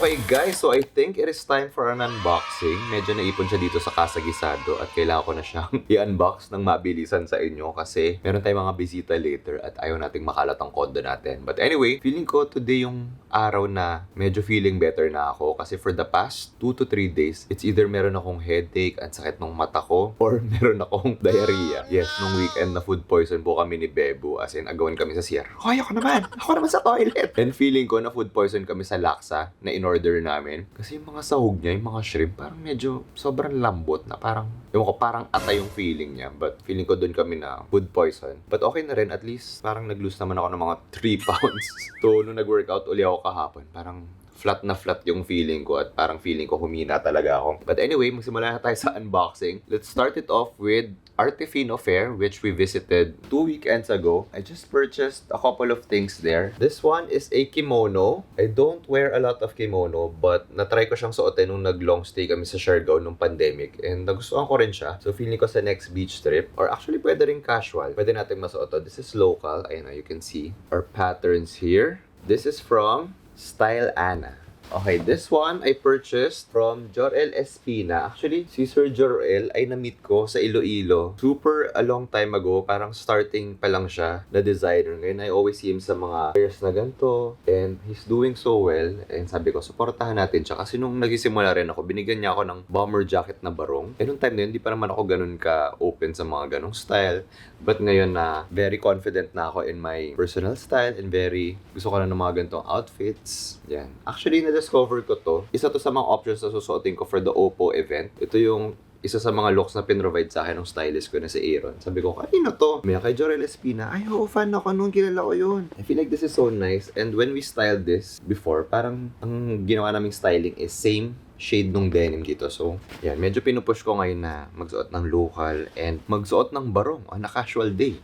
Okay guys, so I think it is time for an unboxing. Medyo naipon siya dito sa Kasagisado at kailangan ko na siyang i-unbox ng mabilisan sa inyo kasi meron tayong mga bisita later at ayaw nating makalat ang kondo natin. But anyway, feeling ko today yung araw na medyo feeling better na ako kasi for the past 2 to 3 days, it's either meron akong headache at sakit ng mata ko or meron akong diarrhea. Yes, nung weekend na food poison po kami ni Bebo as in agawan kami sa CR. Hoy, ako naman sa toilet! And feeling ko na food poison kami sa laksa na in-order namin. Kasi yung mga sahog niya, yung mga shrimp, parang medyo sobrang lambot na parang, ewan ko, parang atay yung feeling niya. But feeling ko doon kami na food poison. But okay na rin, at least parang nag-lose naman ako ng mga 3 pounds. So, nung nag-workout uli ako kahapon, parang flat na flat yung feeling ko at parang feeling ko humina talaga ako. But anyway, magsimula na tayo sa unboxing. Let's start it off with Artefino Fair, which we visited 2 weekends ago. I just purchased a couple of things there. This one is a kimono. I don't wear a lot of kimono, but natry ko siyang suotin nung nag-long stay kami sa Siargao nung pandemic. And nagustuhan ko rin siya. So feeling ko sa next beach trip, or actually pwede rin casual, pwede natin masuot. This is local. Ayun na, you can see our patterns here. This is from Style Anna. Okay, this one I purchased from Jor-El Espina. Actually, si Sir Jor-El ay na-meet ko sa Iloilo. Super a long time ago, parang starting pa lang siya na designer. Ngayon, I always see him sa mga fairs na ganito. And he's doing so well. And sabi ko, supportahan natin siya. Kasi nung nagsisimula rin ako, binigyan niya ako ng bomber jacket na barong. And nung time na yun, hindi pa naman ako ganun ka-open sa mga ganong style. But ngayon na very confident na ako in my personal style and very gusto ko na ng mga ganitong outfits. Yan. Actually, na-discover ko to. Isa to sa mga options na susuotin ko for the Oppo event. Ito yung isa sa mga looks na pinrovide sa akin ng stylist ko na si Aaron. Sabi ko, kanino to? May kay Jor-El Espina. Ay, oo, fan ako nung kilala ko yun. I feel like this is so nice. And when we styled this before, parang ang ginawa naming styling is same shade nung denim dito. So, yan. Medyo pinupush ko ngayon na magsuot ng local and magsuot ng barong on a casual day.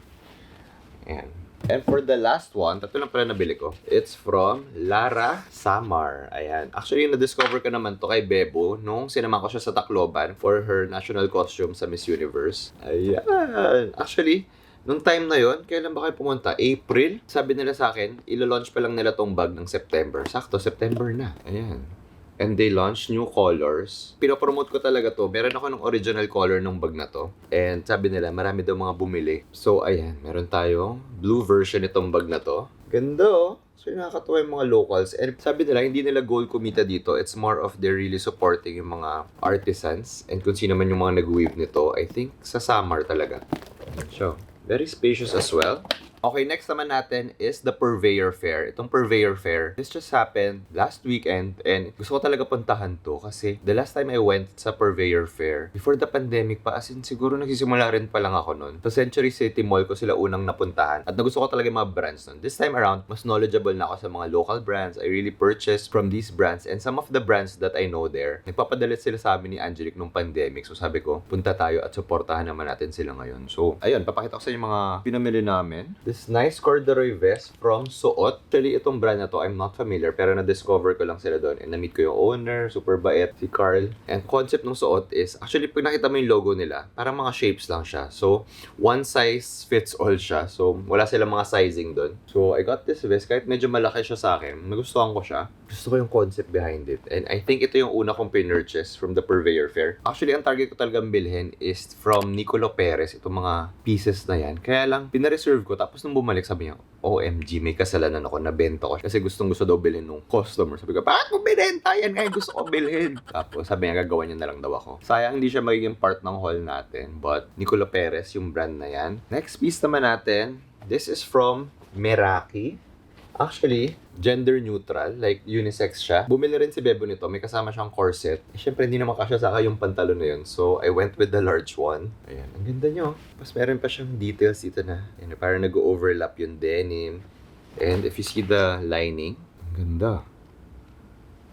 Yan. And for the last one, tatlo lang pala nabili ko. It's from Lara Samar. Ayan. Actually, na-discover ko naman to kay Bebo nung sinama ko siya sa Tacloban for her national costume sa Miss Universe. Ayan. Actually, nung time na yon, kailan ba kayo pumunta? April? Sabi nila sa akin, ilo-launch pa lang nila tong bag ng September. Sakto, September na. Ayan. And they launched new colors. Pinopromote ko talaga to. Meron ako ng original color ng bag na to. And sabi nila, marami daw mga bumili. So, ayan. Meron tayong blue version itong bag na to. Ganda oh. So, nakakatuwa yung mga locals. And sabi nila, hindi nila goal kumita dito. It's more of they're really supporting yung mga artisans. And kung sino man yung mga nag-weave nito, I think sa Samar talaga. So, very spacious as well. Okay, next naman natin is the Purveyor Fair. Itong Purveyor Fair, this just happened last weekend and gusto ko talaga puntahan to kasi the last time I went sa Purveyor Fair, before the pandemic pa, as in siguro nagsisimula rin pa lang ako nun. Sa Century City Mall ko sila unang napuntahan at nagusto ko talaga yung mga brands nun. This time around, mas knowledgeable na ako sa mga local brands. I really purchased from these brands and some of the brands that I know there, nagpapadalit sila sa amin ni Angelic nung pandemic. So sabi ko, punta tayo at supportahan naman natin sila ngayon. So, ayun, papakita ko sa inyo mga pinamili namin. This nice corduroy vest from Suot. Actually, itong brand na to, I'm not familiar, pero na-discover ko lang sila doon. And na-meet ko yung owner, super bait, si Carl. And concept ng Suot is, actually, pag nakita mo yung logo nila, parang mga shapes lang siya. So, one size fits all siya. So, wala silang mga sizing doon. So, I got this vest. Kahit medyo malaki siya sa akin, nagustuhan ko siya. Gusto ko yung concept behind it. And I think ito yung una kong pinurchase from the Purveyor Fair. Actually, ang target ko talagang bilhin is from Nicolo Perez. Itong mga pieces na yan. Kaya lang, pinareserve ko. Tapos nung bumalik, sabi niya, OMG, may kasalanan ako, nabenta ko. Kasi gustong-gusto daw bilhin nung customer. Sabi ko, bakit mo binenta? Yan nga gusto ko bilhin. Tapos sabi niya, gagawa niya na lang daw ako. Sayang hindi siya magiging part ng haul natin. But Nicolo Perez, yung brand na yan. Next piece naman natin, this is from Meraki. Actually, gender neutral, like unisex siya. Bumili rin si Bebo nito, may kasama siyang corset. Eh, syempre, hindi naman kasya sa akin yung pantalon na yun. So, I went with the large one. Ayan, ang ganda nyo. Tapos meron pa siyang details dito na. Ayan, parang nag-overlap yung denim. And if you see the lining, ang ganda.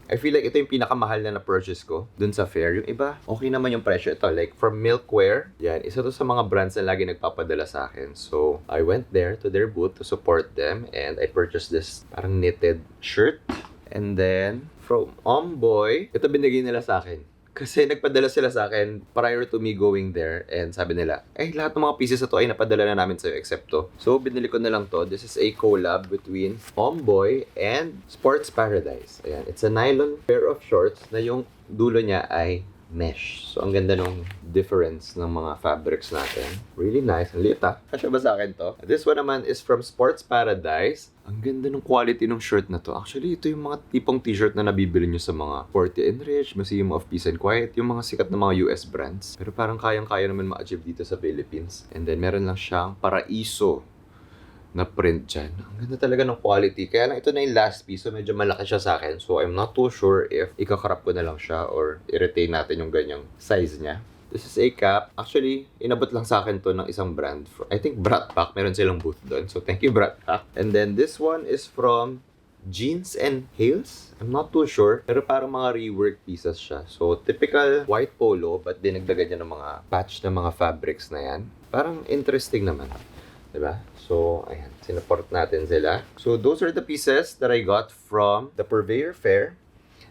I feel like ito yung pinakamahal na na-purchase ko dun sa fair. Yung iba, okay naman yung presyo. Ito, like from Milkware. Yan, isa to sa mga brands na lagi nagpapadala sa akin. So, I went there to their booth to support them. And I purchased this parang knitted shirt. And then, from Omboy, ito binigay nila sa akin. Kasi nagpadala sila sa akin prior to me going there and sabi nila, lahat ng mga pieces na to ay napadala na namin sa'yo except to. So, binili ko na lang to. This is a collab between Homeboy and Sports Paradise. Ayan, it's a nylon pair of shorts na yung dulo niya ay mesh. So, ang ganda nung difference ng mga fabrics natin. Really nice. Ang liit Kasya ba sa akin to? This one naman is from Sports Paradise. Ang ganda ng quality ng shirt na to. Actually, ito yung mga tipong t-shirt na nabibili nyo sa mga Forte and Rich, Museum of Peace and Quiet, yung mga sikat na mga US brands. Pero parang kayang-kaya naman ma-achieve dito sa Philippines. And then, meron lang siyang paraiso na print dyan. Ang ganda talaga ng quality. Kaya lang ito na yung last piece, so medyo malaki siya sa akin. So, I'm not too sure if ikakarap ko na lang siya or i-retain natin yung ganyang size niya. This is a cap. Actually, inabot lang sa akin to ng isang brand. I think Brat Pack. Meron silang booth doon. So, thank you, Brat Pack. And then, this one is from Jeans and Heels. I'm not too sure. Pero parang mga rework pieces siya. So, typical white polo, but dinagdagan niya ng mga patch na mga fabrics na yan. Parang interesting naman. Diba? So, ayan. Sinuport natin sila. So, those are the pieces that I got from the Purveyor Fair.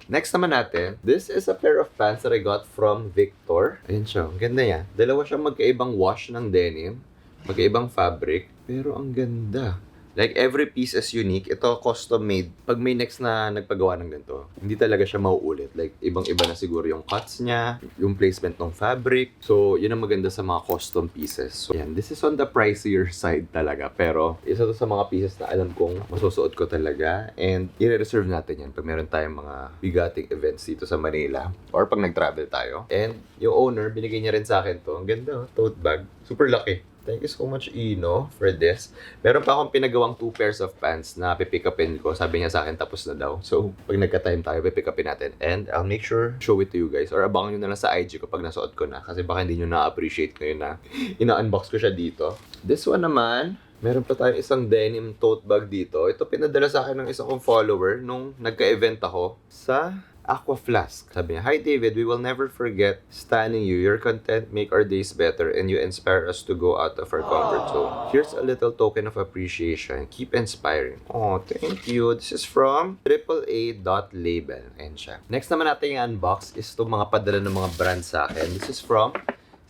Next naman natin, this is a pair of pants that I got from Victor. Ayan siya. Ang ganda niya. Dalawa siyang magkaibang wash ng denim. Magkaibang fabric. Pero ang ganda. Like, every piece is unique. Ito, custom made. Pag may next na nagpagawa ng ganito, hindi talaga siya mauulit. Like, ibang-iba na siguro yung cuts niya, yung placement ng fabric. So, yun ang maganda sa mga custom pieces. So, yan. This is on the pricier side talaga. Pero, isa to sa mga pieces na alam kong masusuot ko talaga. And, i-reserve natin yan pag meron tayong mga bigating events dito sa Manila. Or pag nag-travel tayo. And, yung owner, binigay niya rin sa akin to. Ang ganda, tote bag. Super laki. Thank you so much, Ino, for this. Meron pa akong pinagawang 2 pairs of pants na pipick upin ko. Sabi niya sa akin, tapos na daw. So, pag nagka-time tayo, pipick upin natin. And I'll make sure show it to you guys. Or abangan nyo na lang sa IG ko pag nasuot ko na. Kasi baka hindi nyo na-appreciate ngayon na ina-unbox ko siya dito. This one naman, meron pa tayong isang denim tote bag dito. Ito pinadala sa akin ng isang kong follower nung nagka-event ako sa Aqua Flask. Sabi niya, "Hi David, we will never forget standing you. Your content make our days better and you inspire us to go out of our comfort zone. Here's a little token of appreciation. Keep inspiring." Oh, thank you. This is from AAA.label. Ayan siya. Next naman natin yung unbox is itong mga padala ng mga brands sa akin. This is from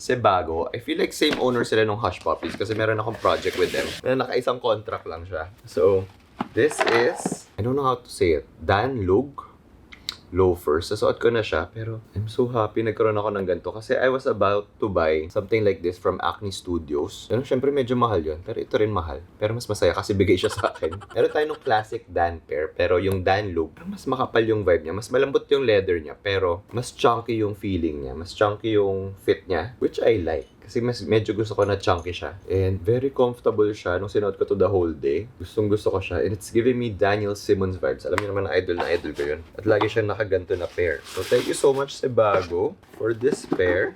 Sebago. I feel like same owner sila nung Hush Puppies kasi meron akong project with them. Pero nakaisang contract lang siya. So, this is, I don't know how to say it, Dan Lug loafers. Nasuot ko na siya, pero I'm so happy nagkaroon ako ng ganito kasi I was about to buy something like this from Acne Studios. Pero syempre medyo mahal yun, pero ito rin mahal. Pero mas masaya kasi bigay siya sa akin. Meron tayo ng classic Dan pair, pero yung Dan Loop, mas makapal yung vibe niya, mas malambot yung leather niya, pero mas chunky yung feeling niya, mas chunky yung fit niya, which I like. Kasi medyo gusto ko na chunky siya. And very comfortable siya nung sinuot ko to the whole day. Gustong gusto ko siya. And it's giving me Daniel Simmons vibes. Alam niyo naman na idol ko yun. At lagi siyang nakaganto na pair. So thank you so much Sebago for this pair.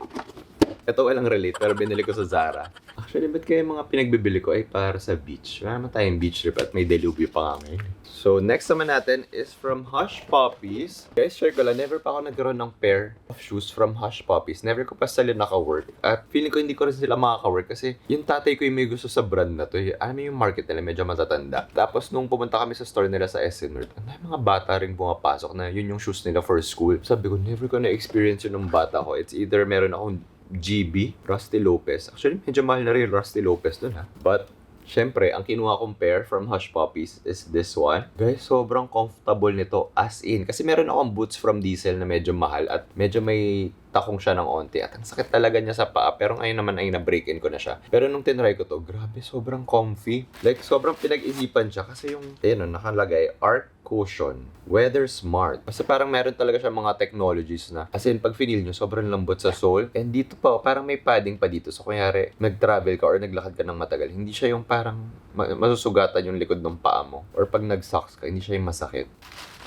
Ito walang relate pero binili ko sa Zara. Actually, ba't kaya mga pinagbibili ko ay para sa beach? Wala naman tayong beach trip at may delubyo pa nga ngayon. So, next naman natin is from Hush Puppies. Guys, share ko lang, never pa ako nagkaroon ng pair of shoes from Hush Puppies. Never ko pa sila naka-work. At feeling ko hindi ko rin sila makaka-work kasi yung tatay ko yung may gusto sa brand na to. Alam mo yung market nila, medyo matatanda. Tapos, nung pumunta kami sa store nila sa SM North, mga bata rin pumapasok na yun yung shoes nila for school. Sabi ko, never ko na-experience yun ng bata ko. It's either meron akong GB, Rusty Lopez. Actually, medyo mahal na rin Rusty Lopez dun ha. But, syempre, ang kinuha kong pair from Hush Puppies is this one. Guys, sobrang comfortable nito as in. Kasi meron akong boots from Diesel na medyo mahal at medyo may takong siya ng onti. At ang sakit talaga niya sa paa. Pero ngayon naman ay na-break-in ko na siya. Pero nung tinry ko to, grabe, sobrang comfy. Like, sobrang pinag-isipan siya. Kasi yung, nakalagay, Art Cushion, Weather Smart. Basta parang meron talaga siya mga technologies na. As in, pag finil nyo, sobrang lambot sa sole. And dito pa, parang may padding pa dito. So, kunyari, nag-travel ka or naglakad ka ng matagal, hindi siya yung parang masusugatan yung likod ng paa mo. Or pag nag-socks ka, hindi siya yung masakit.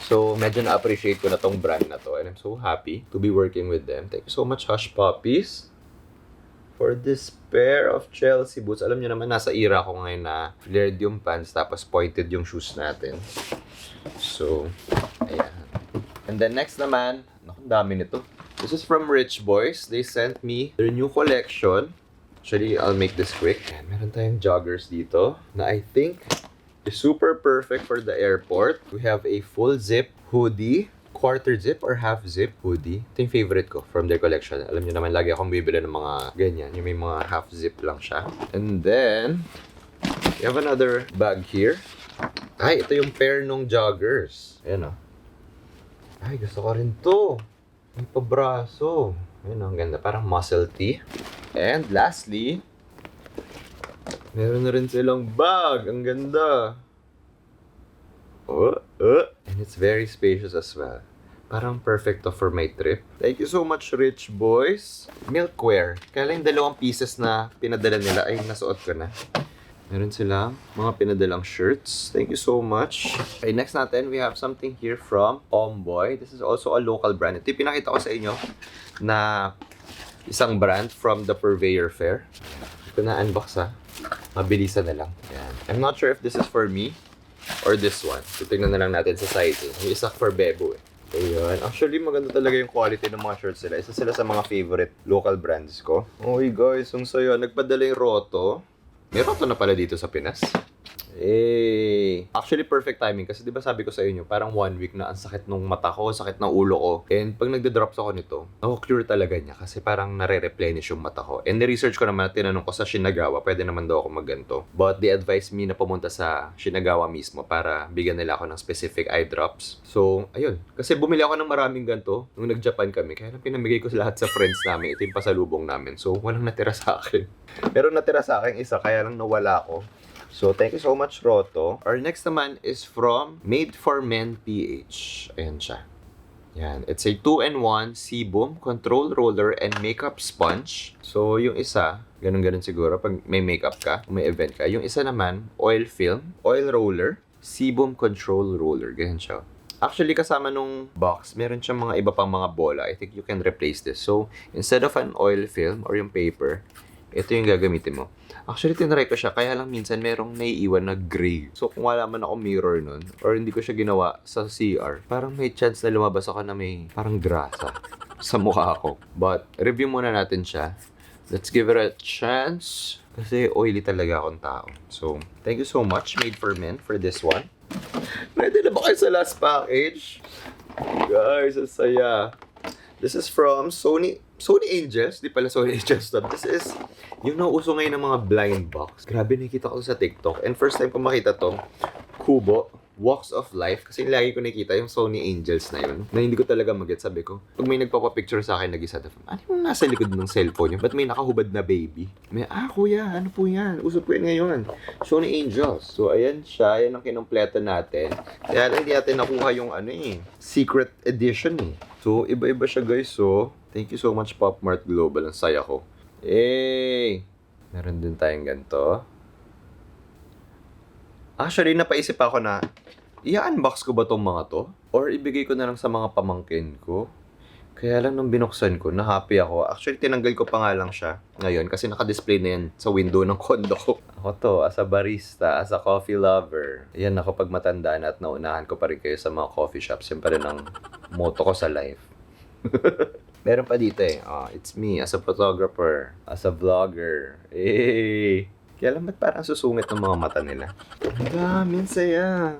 So, medyo na-appreciate ko na tong brand na to. And I'm so happy to be working with them. Thank you so much, Hush Puppies, for this pair of Chelsea boots. Alam niyo naman, nasa era ko ngayon na flared yung pants tapos pointed yung shoes natin. So, ayan. And then next naman, naku, dami nito. This is from Rich Boys. They sent me their new collection. Actually, I'll make this quick. Ayan, meron tayong joggers dito na I think is super perfect for the airport. We have a full zip hoodie, quarter zip or half zip hoodie. Ito yung favorite ko from their collection. Alam niyo naman, lagi akong bibili ng mga ganyan. Yung may mga half zip lang siya. And then, we have another bag here. Ay, ito yung pair nung joggers. Ayan o. Ay, gusto ko rin to. May pabraso. Ayan o, ang ganda. Parang muscle tee. And lastly, meron na rin silang bag. Ang ganda. And it's very spacious as well. Parang perfecto for my trip. Thank you so much, Rich Boys. Milkware. Kaya lang yung 2 pieces na pinadala nila ay nasuot ko na. Meron silang mga pinadalang shirts. Thank you so much. Okay, next natin, we have something here from Omboy. This is also a local brand. Ito yung pinakita ko sa inyo na isang brand from the Purveyor Fair. Ito na unbox ha. Mabilisan na lang. Yan. I'm not sure if this is for me or this one. Titignan na lang natin sa site. Yung isa for Bebo eh. Ayan. Actually, maganda talaga yung quality ng mga shirts nila. Isa sila sa mga favorite local brands ko. Okay guys, ang saya. Nagpadala yung Roto. May Roto na pala dito sa Pinas. Actually, perfect timing. Kasi diba sabi ko sa inyo, parang 1 week na ang sakit ng mata ko, sakit ng ulo ko. And pag nagda-drops ako nito, clear talaga niya. Kasi parang nare-replenish yung mata ko. And the-research ko naman at tinanong ko sa Shinagawa, pwede naman daw ako magganto. But they advised me na pumunta sa Shinagawa mismo para bigyan nila ako ng specific eye drops. So, ayun. Kasi bumili ako ng maraming ganto nung nag-Japan kami. Kaya lang pinamigay ko lahat sa friends namin. Ito yung pasalubong namin. So, walang natira sa akin. Pero natira sa akin isa, kaya lang nawala ako. So, thank you so much, Roto. Our next naman is from Made for Men PH. Ayan siya. Yan. It's a 2-in-1 sebum, control roller, and makeup sponge. So, yung isa, ganun-ganun siguro pag may makeup ka, kung may event ka. Yung isa naman, oil film, oil roller, sebum control roller. Ganyan siya. Actually, kasama nung box, meron siyang mga iba pang mga bola. I think you can replace this. So, instead of an oil film or yung paper, ito yung gagamitin mo. Actually, tinry ko siya. Kaya lang minsan merong naiiwan na gray. So, kung wala man ako mirror nun, or hindi ko siya ginawa sa CR, parang may chance na lumabas ako na may parang grasa sa mukha ko. But, review muna natin siya. Let's give it a chance. Kasi oily talaga akong tao. So, thank you so much, Made for Men, for this one. Ready na ba kayo sa last package? Guys, ang saya. This is from Sony Angels. Di pala Sony Angels to. This is yung nauuso ngayon ng mga blind box. Grabe, nakikita ko sa TikTok. And first time ko makita to, Kubo, Walks of Life. Kasi lagi ko nakikita yung Sony Angels na yun. Na hindi ko talaga mag-get. Sabi ko, pag may nagpapapicture sa akin, nag-isa, ano yung nasa likod ng cellphone yun? Ba't may nakahubad na baby? May, kuya, ano po yan? Uso po yan ngayon. Sony Angels. So, ayan siya. Yan ang kinumpleto natin. Kaya lang hindi natin nakuha yung secret edition eh. So, iba-iba siya guys. So, thank you so much Pop Mart Global. Ang saya ko. Meron din tayong ganito. Actually, napaisip ako na, i-unbox ko ba tong mga to? Or ibigay ko na lang sa mga pamangkin ko? Kaya lang nung binuksan ko, na-happy ako. Actually, tinanggal ko pa nga lang siya ngayon kasi naka-display na yan sa window ng condo ko. Ako to, as a barista, as a coffee lover. Yan ako pag matanda na at naunahan ko pa rin kayo sa mga coffee shops. Yan pa rin ang motto ko sa life. Meron pa dito it's me as a photographer, as a vlogger. Kaya lang ba't parang susungit ng mga mata nila? Ang daming saya.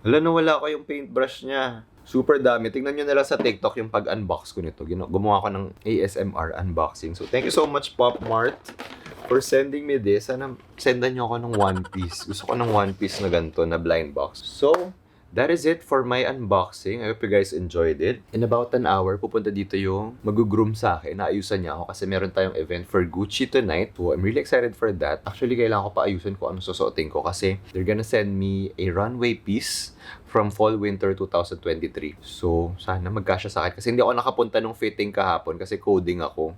Wala na wala ko yung paintbrush niya. Super dami. Tingnan nyo na lang sa TikTok yung pag-unbox ko nito. Gumawa ko ng ASMR unboxing. So, thank you so much, Pop Mart, for sending me this. Sana sendan nyo ako ng one piece. Gusto ko ng one piece na ganito, na blind box. So, that is it for my unboxing. I hope you guys enjoyed it. In about an hour, pupunta dito yung mag-groom sa akin. Naayusan niya ako kasi meron tayong event for Gucci tonight. So, I'm really excited for that. Actually, kailangan ko pa ayusin kung ano susuotin ko kasi they're gonna send me a runway piece from Fall-Winter 2023. So, sana magkasya sa akin. Kasi hindi ako nakapunta nung fitting kahapon kasi coding ako.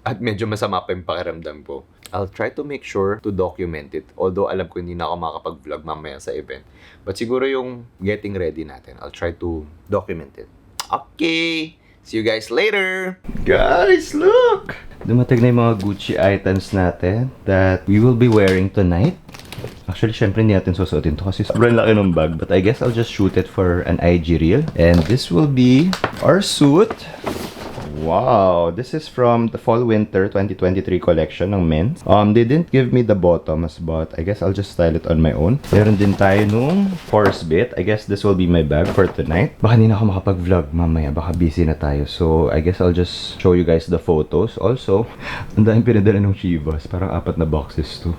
At medyo masama pa yung pakiramdam ko. I'll try to make sure to document it. Although alam ko hindi na ako makakapag-vlog mamaya sa event. But siguro yung getting ready natin, I'll try to document it. Okay! See you guys later! Guys, look! Dumating na yung mga Gucci items natin that we will be wearing tonight. Actually, syempre hindi natin susuotin to kasi sobrang laki ng bag. But I guess I'll just shoot it for an IG reel. And this will be our suit. Wow! This is from the Fall-Winter 2023 collection ng men's. They didn't give me the bottoms, but I guess I'll just style it on my own. Meron din tayo nung horse bit. I guess this will be my bag for tonight. Baka hindi na ako makapag-vlog mamaya. Baka busy na tayo. So, I guess I'll just show you guys the photos. Also, ang daming pinadala ng Chivas. Parang 4 na boxes to.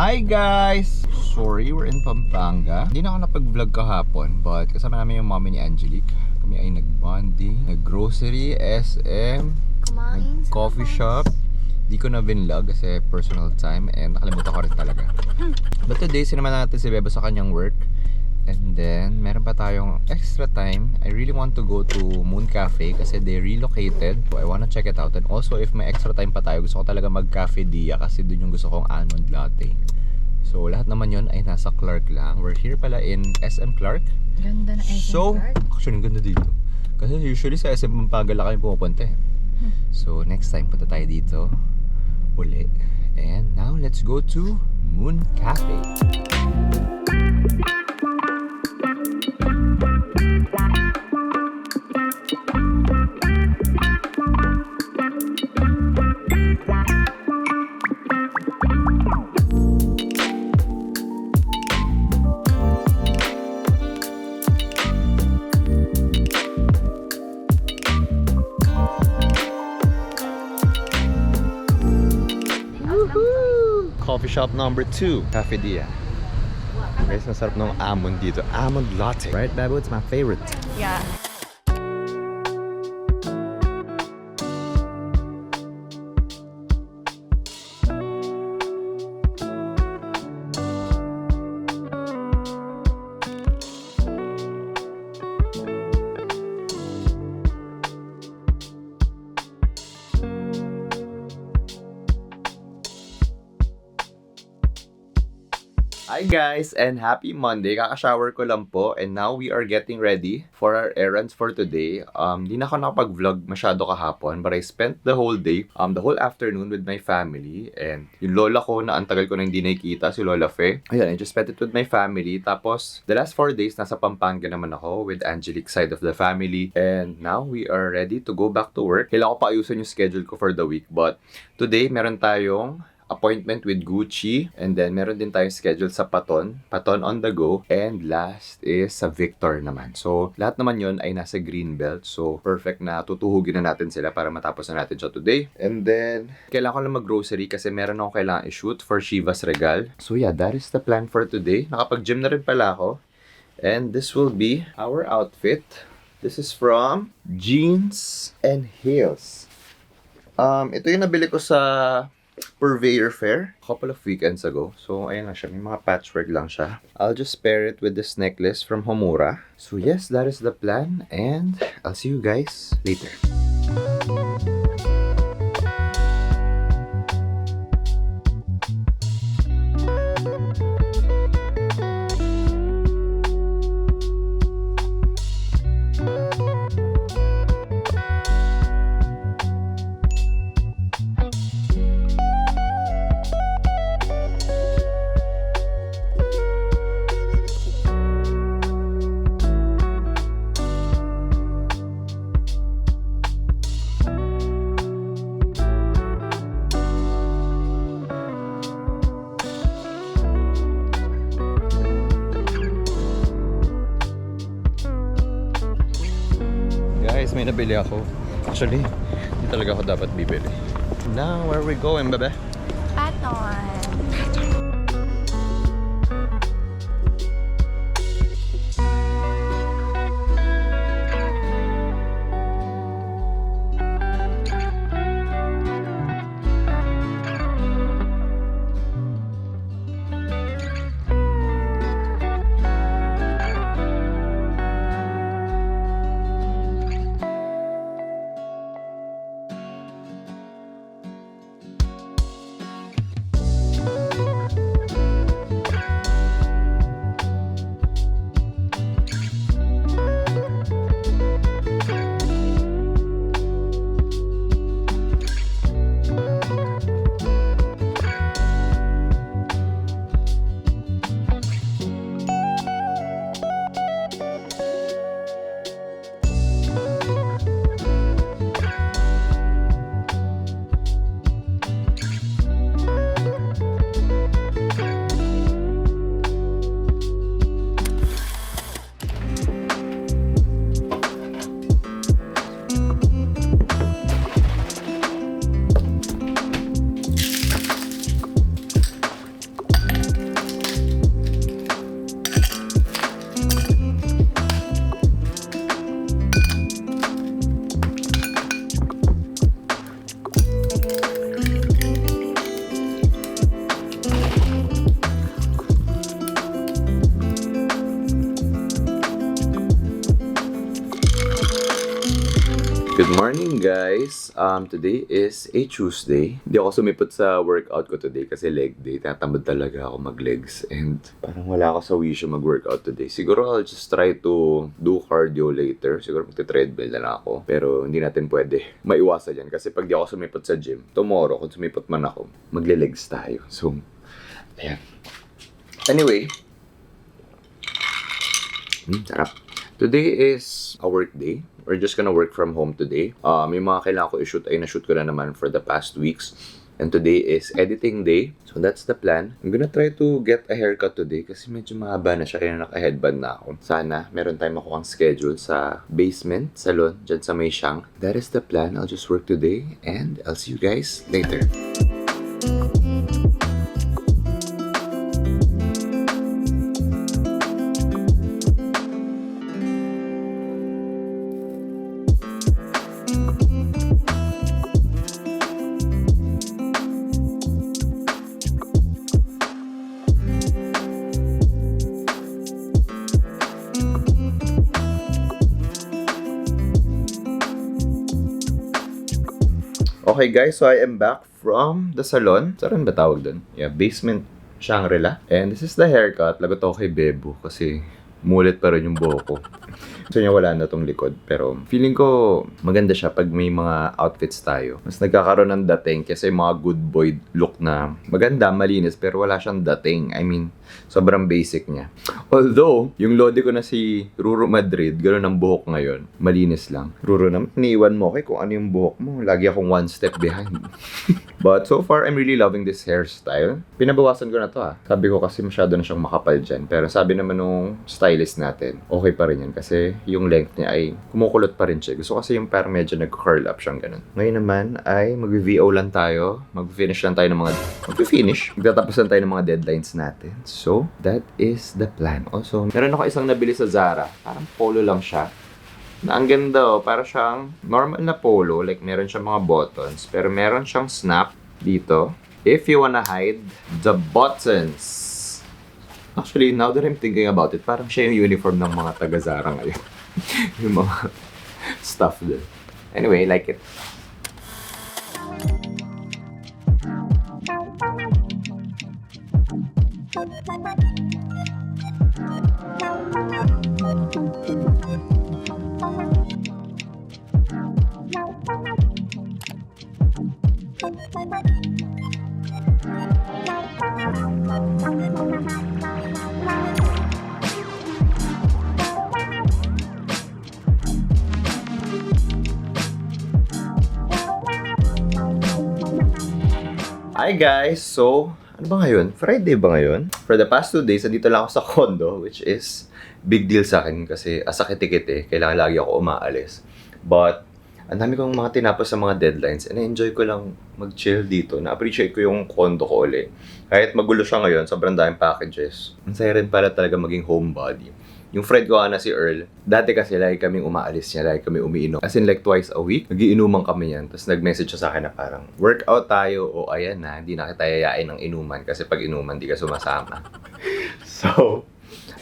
Hi guys! Sorry, we're in Pampanga. Hindi na ako napag-vlog kahapon, but kasama namin yung mommy ni Angelique. Kami ay nag-bonding, nag-grocery, SM, nag-coffee shop. Di ko na vinlog kasi personal time and nakalimutan ko rin talaga. But today, sinama natin si Beba sa kanyang work. And then, meron pa tayong extra time. I really want to go to Moon Cafe kasi they relocated. So I wanna check it out. And also, if may extra time pa tayo, gusto ko talaga mag-cafe dia kasi dun yung gusto kong almond latte. So, lahat naman yun ay nasa Clark lang. We're here pala in SM Clark. Ganda na SM Clark. Actually, ang ganda dito. Kasi usually sa SM Pampanga lang kami pumupunta eh. So, next time punta tayo dito uli. And now, let's go to Moon Cafe. Coffee shop number 2, Cafe Dia. Guys, masarap ng almond dito. Almond latte. Right, Babu? It's my favorite. Yeah. Hi guys, and happy Monday. Kaka-shower ko lang po and now we are getting ready for our errands for today. Di na ako nakapag-vlog masyado kahapon but I spent the whole day, the whole afternoon with my family and yung lola ko na ang tagal ko na hindi nakikita, si Lola Fe. Ayan, I just spent it with my family. Tapos, the last 4 days, nasa Pampanga naman ako with Angelique's side of the family and now we are ready to go back to work. Kailangan ko pa ayusin yung schedule ko for the week but today, meron tayong appointment with Gucci and then meron din tayong schedule sa Paton on the go and last is sa Victor naman. So lahat naman yon ay nasa Greenbelt so perfect na tutuhugin na natin sila para matapos na natin siya today. And then kailangan ko lang mag-grocery kasi meron akong kailangan i-shoot for Shiva's Regal. So yeah, that is the plan for today. Nakapag-gym na rin pala ako and this will be our outfit. This is from Jeans and Heels. Ito yung nabili ko sa Purveyor Fair a couple of weekends ago. So, ayan lang siya. May mga patchwork lang siya. I'll just pair it with this necklace from Homura. So, yes, that is the plan. And I'll see you guys later. guys, may nabili ako. Actually, hindi talaga ako dapat bibili. Now, where are we going, bebe? Paton. Good morning, guys! Today is a Tuesday. Hindi ako sumipot sa workout ko today kasi leg day. Tatamad talaga ako mag-legs and parang wala ako sa wish mag-workout today. Siguro I'll just try to do cardio later. Siguro magte-treadmill na lang ako. Pero hindi natin pwede maiwasan yan kasi pag di ako sumipot sa gym, tomorrow, kung sumipot man ako, magle-legs tayo. So, ayan. Anyway, sarap. Today is a work day. We're just gonna work from home today. Yung mga kailangan ko i-shoot ay na-shoot ko na naman for the past weeks. And today is editing day. So that's the plan. I'm gonna try to get a haircut today kasi medyo mahaba na siya kaya naka-headband na ako. Sana meron tayong makuha schedule sa basement salon dyan sa Meishan. That is the plan. I'll just work today and I'll see you guys later. Okay guys, so I am back from the salon. Saan ba tawag dun? Yeah, basement Shangri-La. And this is the haircut. Lagot ako kay Bebo kasi mulit pa rin yung buhok ko. So niya wala na tong likod. Pero feeling ko maganda siya pag may mga outfits tayo. Mas nagkakaroon ng dating kasi mga good boy look na maganda, malinis, pero wala siyang dating. I mean, sobrang basic niya. Although, yung lodi ko na si Ruro Madrid, gano'n ang buhok ngayon. Malinis lang. Ruro naman, iniiwan mo kay kung ano yung buhok mo. Lagi akong one step behind. But so far, I'm really loving this hairstyle. Pinabawasan ko na to Sabi ko kasi masyado na siyang makapal dyan. Pero sabi naman nung stylist natin, okay pa rin yan. Kasi yung length niya ay kumukulot pa rin siya. Gusto kasi yung parang medyo nag-curl up siyang ganun. Ngayon naman ay mag-VO lang tayo. Mag-finish lang tayo ng mga... Mag-finish. Magtatapos lang tayo ng mga deadlines natin. So, that is the plan. Also, meron ako isang nabili sa Zara. Parang polo lang siya. Na ang ganda para siyang normal na polo. Like, meron siyang mga buttons. Pero meron siyang snap dito. If you wanna hide the buttons. Actually, now that I'm thinking about it, parang siya yung uniform ng mga taga-Zara ngayon. Yung mga stuff din. Anyway, like it. Hi guys! So, ano ba ngayon? Friday ba ngayon? For the past 2 days, nandito lang ako sa condo, which is big deal sa akin kasi sakit-tikit Kailangan lagi ako umaalis. But, ang dami kong mga tinapos sa mga deadlines and enjoy ko lang mag-chill dito. Na-appreciate ko yung condo ko ulit. Kahit magulo siya ngayon, sobrang daming packages. Ang saya rin pala talaga maging homebody. Yung friend ko na si Earl, dati kasi lagi kaming umaalis niya, lagi kami umiinom. As in like twice a week, nagiinuman kami yan. Tapos nag-message siya sa akin na parang, workout tayo, o ayan na, hindi na kita yayain ng inuman kasi pag inuman, di ka sumasama. So,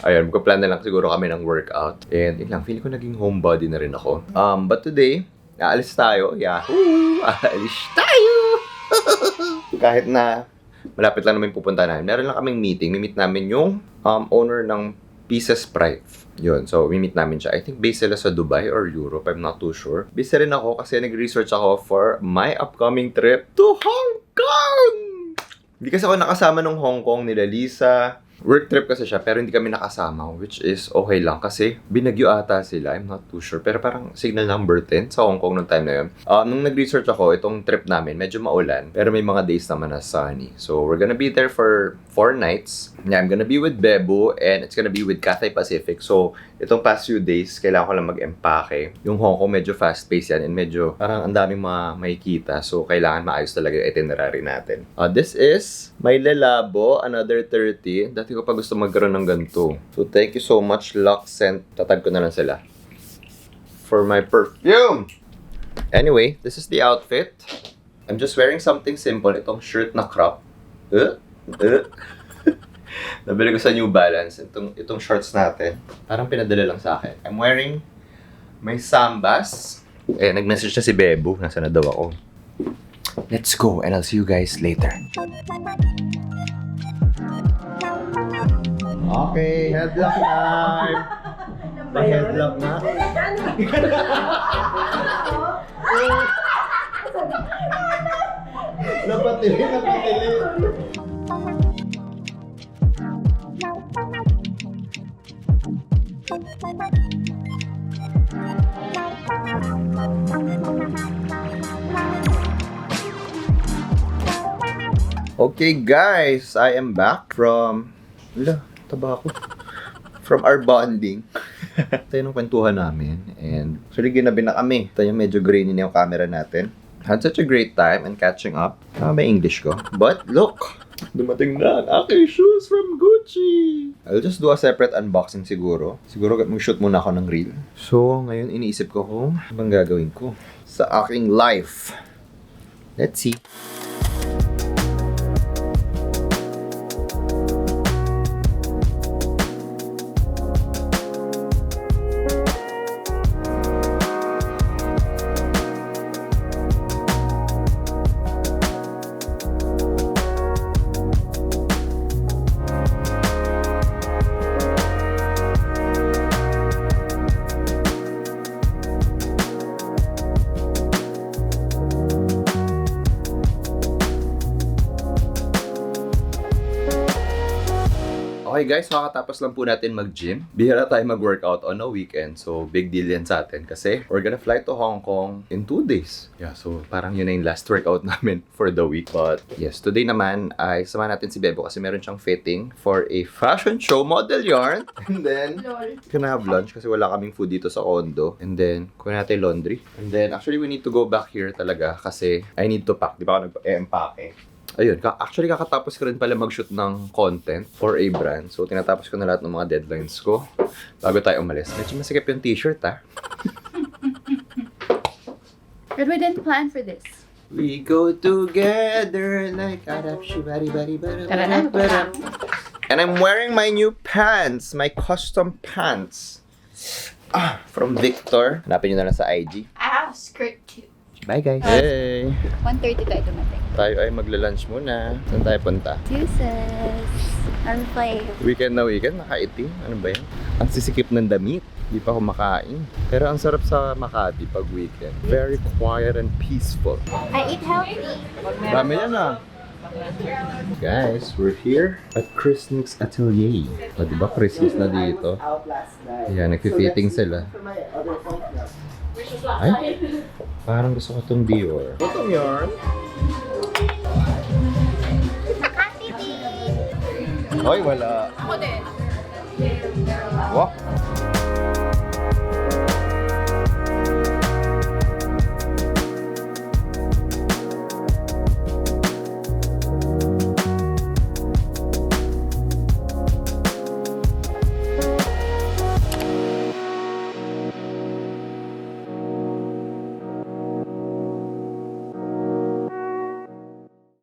ayun, magpa-plan na lang siguro kami ng workout. And yun lang, feeling ko naging homebody na rin ako. But today, aalis tayo. Yahoo! Aalis tayo! Kahit na malapit lang namin pupunta namin, meron lang kaming meeting. Mimit namin yung owner ng Pieces Sprite. Yun, so mimit namin siya. I think based sila sa Dubai or Europe, I'm not too sure. Busy rin ako kasi nag-research ako for my upcoming trip to Hong Kong! Hindi kasi ako nakasama nung Hong Kong nila Lisa. Work trip kasi siya, pero hindi kami nakasama, which is okay lang kasi binagyo ata sila, I'm not too sure. Pero parang signal number 10 sa Hong Kong nung time na yun. Nung nag-research ako, itong trip namin, medyo maulan, pero may mga days naman na sunny. So, we're gonna be there for 4 nights. Yeah, I'm gonna be with Bebo, and it's gonna be with Cathay Pacific. So, itong past few days, kailangan ko lang mag-empake. Yung Hong Kong, medyo fast-paced yan, and medyo parang ang daming mga makikita. So, kailangan maayos talaga yung itinerary natin. This is my Lalabo, another 30. Dati ko pa gusto magkaroon ng ganito. So, thank you so much, Lux Scent. Tatag ko na lang sila. For my perfume! Anyway, this is the outfit. I'm just wearing something simple. Itong shirt na crop. Nabili ko sa New Balance. Itong shorts natin. Parang pinadala lang sa akin. I'm wearing my Sambas. Eh, nag-message na si Bebo. Nasa na daw ako. Let's go and I'll see you guys later. Okay, headlock time. Pa-headlock na. Napatili. Okay guys, I am back from... taba ako. From our bonding. Tayo ng kwentuhan namin. And actually, ginabi na kami. Tayo medyo grainy na yung camera natin. Had such a great time and catching up. May English ko. But look! Dumating na ang aking shoes from Gucci! I'll just do a separate unboxing siguro. Siguro mag-shoot muna ako ng reel. So, ngayon iniisip ko kung ano bang gagawin ko sa aking life. Let's see. Okay guys, makakatapos lang po natin mag-gym. Bihira tayo mag-workout on a weekend. So, big deal yan sa atin kasi we're gonna fly to Hong Kong in 2 days. Yeah, so parang yun na yung last workout namin for the week. But yes, today naman ay sama natin si Bebo kasi meron siyang fitting for a fashion show model yarn. And then, gonna have lunch kasi wala kaming food dito sa condo. And then, kuha natin laundry. And then, actually we need to go back here talaga kasi I need to pack. Di ba ako nag-empake? Ayun, actually kakatapos ko rin pala mag-shoot ng content for a brand. So, tinatapos ko na lahat ng mga deadlines ko bago tayo umalis. Medyo masikip yung t-shirt, ha? But we didn't plan for this. We go together like and I'm wearing my new pants, my custom pants. From Victor. Hanapin nyo na lang sa IG. I have a skirt too. Bye guys. Hey! 1:30 tayo dumating. Tayo ay magla-lunch muna. Saan tayo punta? Juices. I'm playing. Weekend na weekend, nakaitim. Ano ba yan? Ang sisikip ng damit. Di pa ako makain. Pero ang sarap sa Makati pag weekend. Very quiet and peaceful. I eat healthy. Dami yan ah. Guys, we're here at Chris Nick's Atelier. O, diba Christmas na dito? Ayan, nagpipitting sila. Ay, parang gusto ko itong Dior. Itong yarn. Hoy, wala. Ako din. Wow.